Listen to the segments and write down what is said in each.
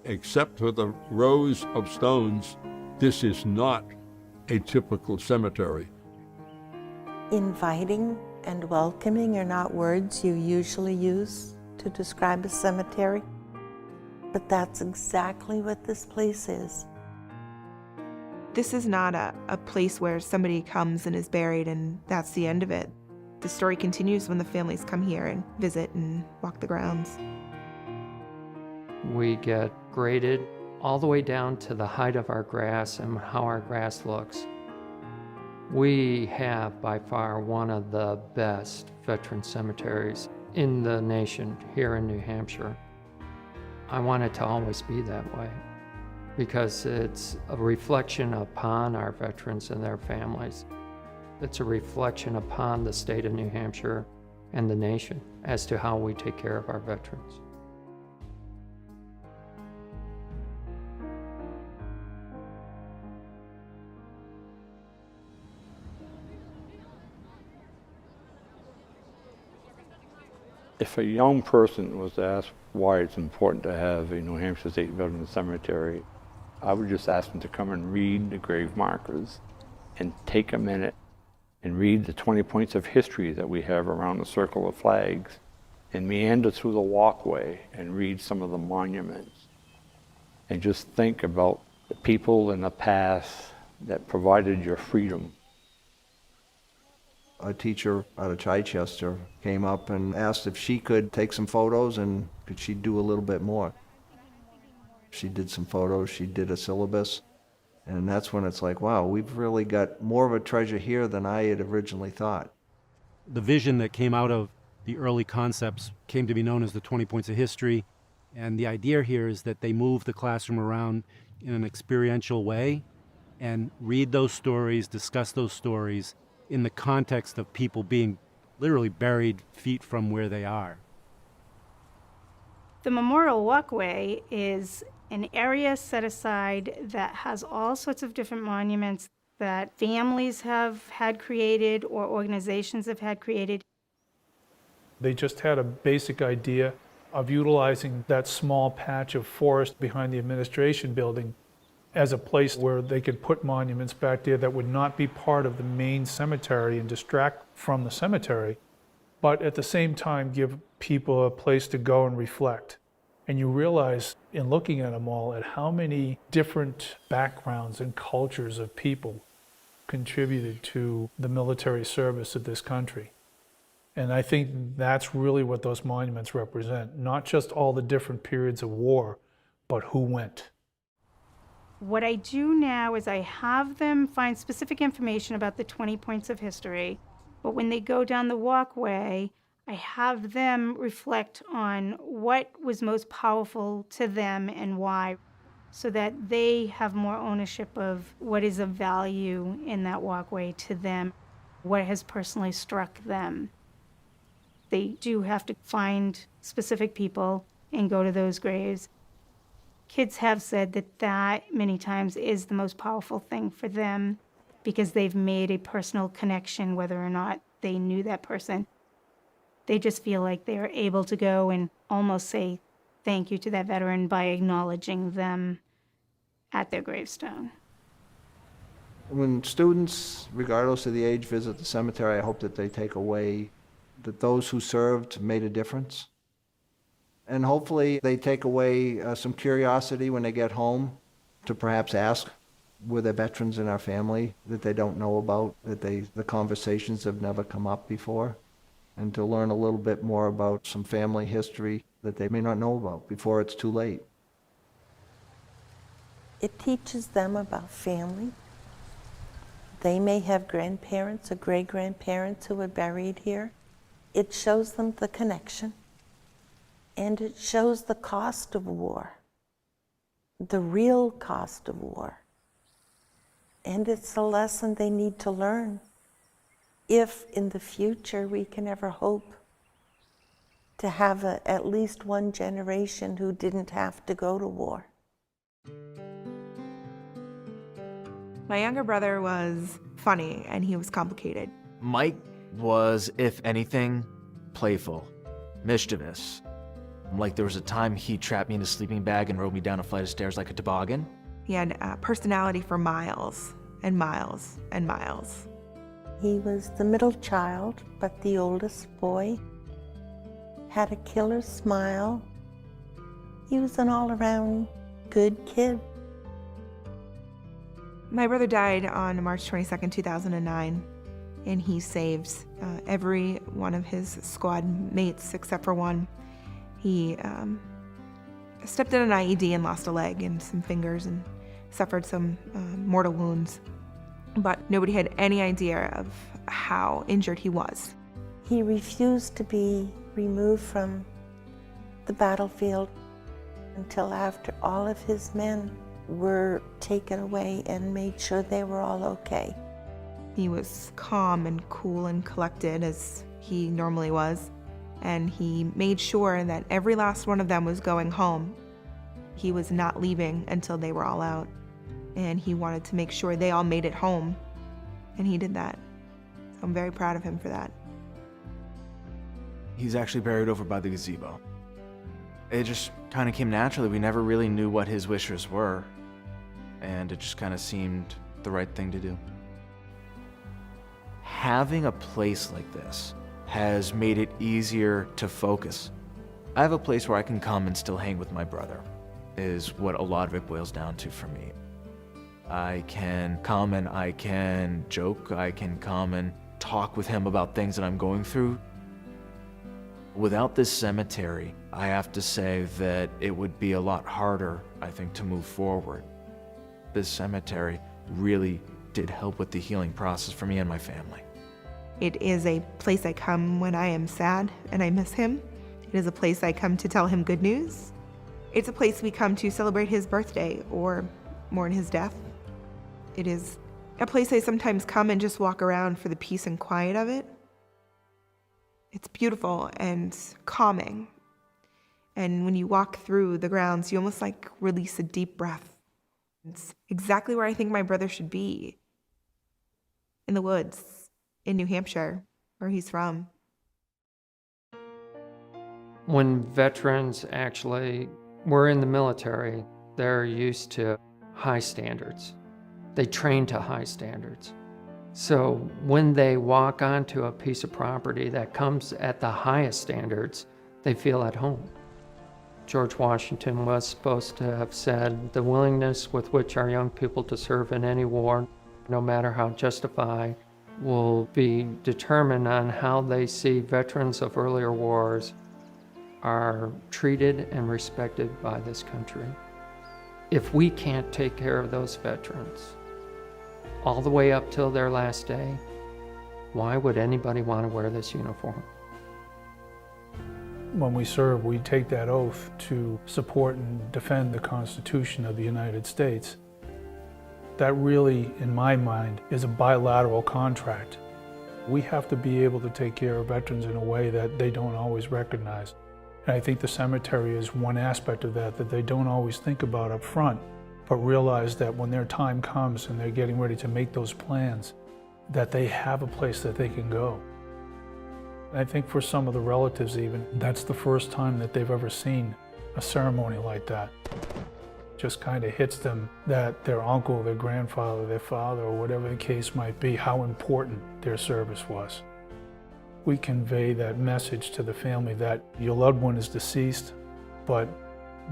except for the rows of stones, this is not a typical cemetery. Inviting and welcoming are not words you usually use to describe a cemetery, but that's exactly what this place is. This is not a place where somebody comes and is buried and that's the end of it. The story continues when the families come here and visit and walk the grounds. We get graded all the way down to the height of our grass and how our grass looks. We have by far one of the best veteran cemeteries in the nation here in New Hampshire. I want it to always be that way because it's a reflection upon our veterans and their families. It's a reflection upon the state of New Hampshire and the nation as to how we take care of our veterans. If a young person was asked why it's important to have a New Hampshire State Veteran Cemetery, I would just ask them to come and read the grave markers and take a minute and read the 20 points of history that we have around the circle of flags and meander through the walkway and read some of the monuments and just think about the people in the past that provided your freedom. A teacher out of Chichester came up and asked if she could take some photos and could she do a little bit more. She did some photos, she did a syllabus, and that's when it's like, wow, we've really got more of a treasure here than I had originally thought. The vision that came out of the early concepts came to be known as the 20 Points of History, and the idea here is that they move the classroom around in an experiential way and read those stories, discuss those stories, in the context of people being literally buried feet from where they are. The Memorial Walkway is an area set aside that has all sorts of different monuments that families have had created or organizations have had created. They just had a basic idea of utilizing that small patch of forest behind the administration building as a place where they could put monuments back there that would not be part of the main cemetery and distract from the cemetery, but at the same time give people a place to go and reflect. And you realize in looking at them all at how many different backgrounds and cultures of people contributed to the military service of this country. And I think that's really what those monuments represent, not just all the different periods of war, but who went. What I do now is I have them find specific information about the 20 points of history, but when they go down the walkway, I have them reflect on what was most powerful to them and why, so that they have more ownership of what is of value in that walkway to them, what has personally struck them. They do have to find specific people and go to those graves. Kids have said that that many times is the most powerful thing for them because they've made a personal connection whether or not they knew that person. They just feel like they are able to go and almost say thank you to that veteran by acknowledging them at their gravestone. When students, regardless of the age, visit the cemetery, I hope that they take away that those who served made a difference. And hopefully they take away some curiosity when they get home to perhaps ask, were there veterans in our family that they don't know about, that the conversations have never come up before, and to learn a little bit more about some family history that they may not know about before it's too late. It teaches them about family. They may have grandparents or great-grandparents who were buried here. It shows them the connection. And it shows the cost of war, the real cost of war. And it's a lesson they need to learn if in the future we can ever hope to have at least one generation who didn't have to go to war. My younger brother was funny and he was complicated. Mike was, if anything, playful, mischievous. Like there was a time he trapped me in a sleeping bag and rode me down a flight of stairs like a toboggan. He had a personality for miles and miles and miles. He was the middle child, but the oldest boy. Had a killer smile. He was an all-around good kid. My brother died on March 22nd, 2009, and he saved every one of his squad mates except for one. He stepped in an IED and lost a leg and some fingers and suffered some mortal wounds, but nobody had any idea of how injured he was. He refused to be removed from the battlefield until after all of his men were taken away and made sure they were all okay. He was calm and cool and collected as he normally was, and he made sure that every last one of them was going home. He was not leaving until they were all out, and he wanted to make sure they all made it home, and he did that. So I'm very proud of him for that. He's actually buried over by the gazebo. It just kind of came naturally. We never really knew what his wishes were, and it just kind of seemed the right thing to do. Having a place like this has made it easier to focus. I have a place where I can come and still hang with my brother, is what a lot of it boils down to for me. I can come and I can joke, I can come and talk with him about things that I'm going through. Without this cemetery, I have to say that it would be a lot harder, I think, to move forward. This cemetery really did help with the healing process for me and my family. It is a place I come when I am sad and I miss him. It is a place I come to tell him good news. It's a place we come to celebrate his birthday or mourn his death. It is a place I sometimes come and just walk around for the peace and quiet of it. It's beautiful and calming. And when you walk through the grounds, you almost like release a deep breath. It's exactly where I think my brother should be. In the woods, in New Hampshire, where he's from. When veterans actually were in the military, they're used to high standards. They train to high standards. So when they walk onto a piece of property that comes at the highest standards, they feel at home. George Washington was supposed to have said, "The willingness with which our young people to serve in any war, no matter how justified, will be determined on how they see veterans of earlier wars are treated and respected by this country." If we can't take care of those veterans all the way up till their last day, why would anybody want to wear this uniform? When we serve, we take that oath to support and defend the Constitution of the United States. That really, in my mind, is a bilateral contract. We have to be able to take care of veterans in a way that they don't always recognize. And I think the cemetery is one aspect of that they don't always think about up front, but realize that when their time comes and they're getting ready to make those plans, that they have a place that they can go. And I think for some of the relatives even, that's the first time that they've ever seen a ceremony like that. Just kind of hits them that their uncle, their grandfather, their father, or whatever the case might be, how important their service was. We convey that message to the family that your loved one is deceased, but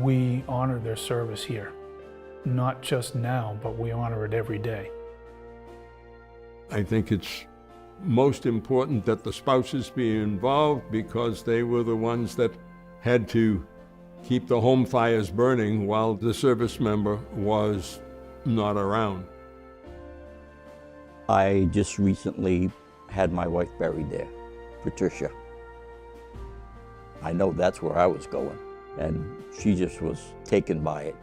we honor their service here. Not just now, but we honor it every day. I think it's most important that the spouses be involved because they were the ones that had to keep the home fires burning while the service member was not around. I just recently had my wife buried there, Patricia. I know that's where I was going, and she just was taken by it.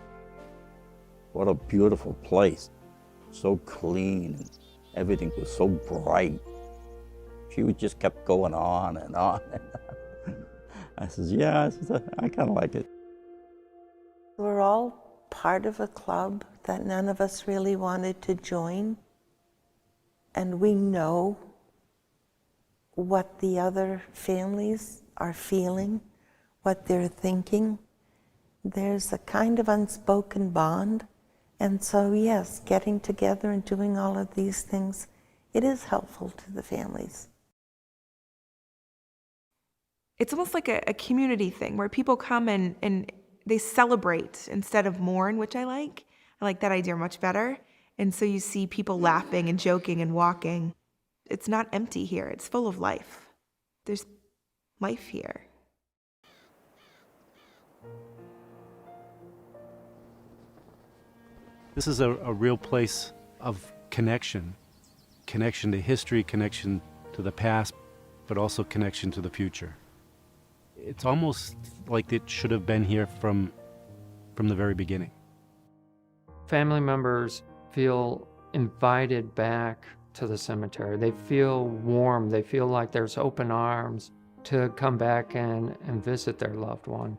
What a beautiful place. So clean, and everything was so bright. She just kept going on and on and on. I says, yeah, I kind of like it. We're all part of a club that none of us really wanted to join. And we know what the other families are feeling what they're thinking. There's a kind of unspoken bond. And so, yes, getting together and doing all of these things, it is helpful to the families. It's almost like a community thing where people come and they celebrate instead of mourn, which I like. I like that idea much better. And so you see people laughing and joking and walking. It's not empty here. It's full of life. There's life here. This is a real place of connection to history, connection to the past, but also connection to the future. It's almost like it should have been here from the very beginning. Family members feel invited back to the cemetery. They feel warm. They feel like there's open arms to come back and visit their loved one.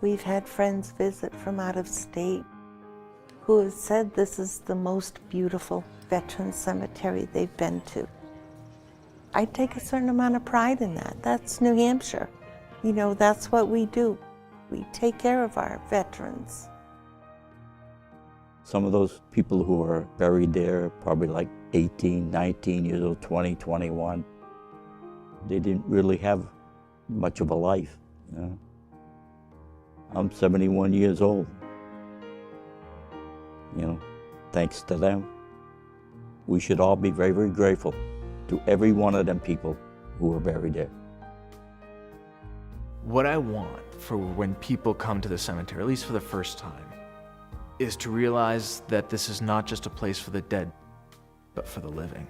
We've had friends visit from out of state who have said this is the most beautiful veteran cemetery they've been to. I take a certain amount of pride in that. That's New Hampshire. You know, that's what we do. We take care of our veterans. Some of those people who are buried there, probably like 18, 19 years old, 20, 21, they didn't really have much of a life. You know? I'm 71 years old. You know, thanks to them, we should all be very, very grateful to every one of them people who are buried there. What I want for when people come to the cemetery, at least for the first time, is to realize that this is not just a place for the dead, but for the living.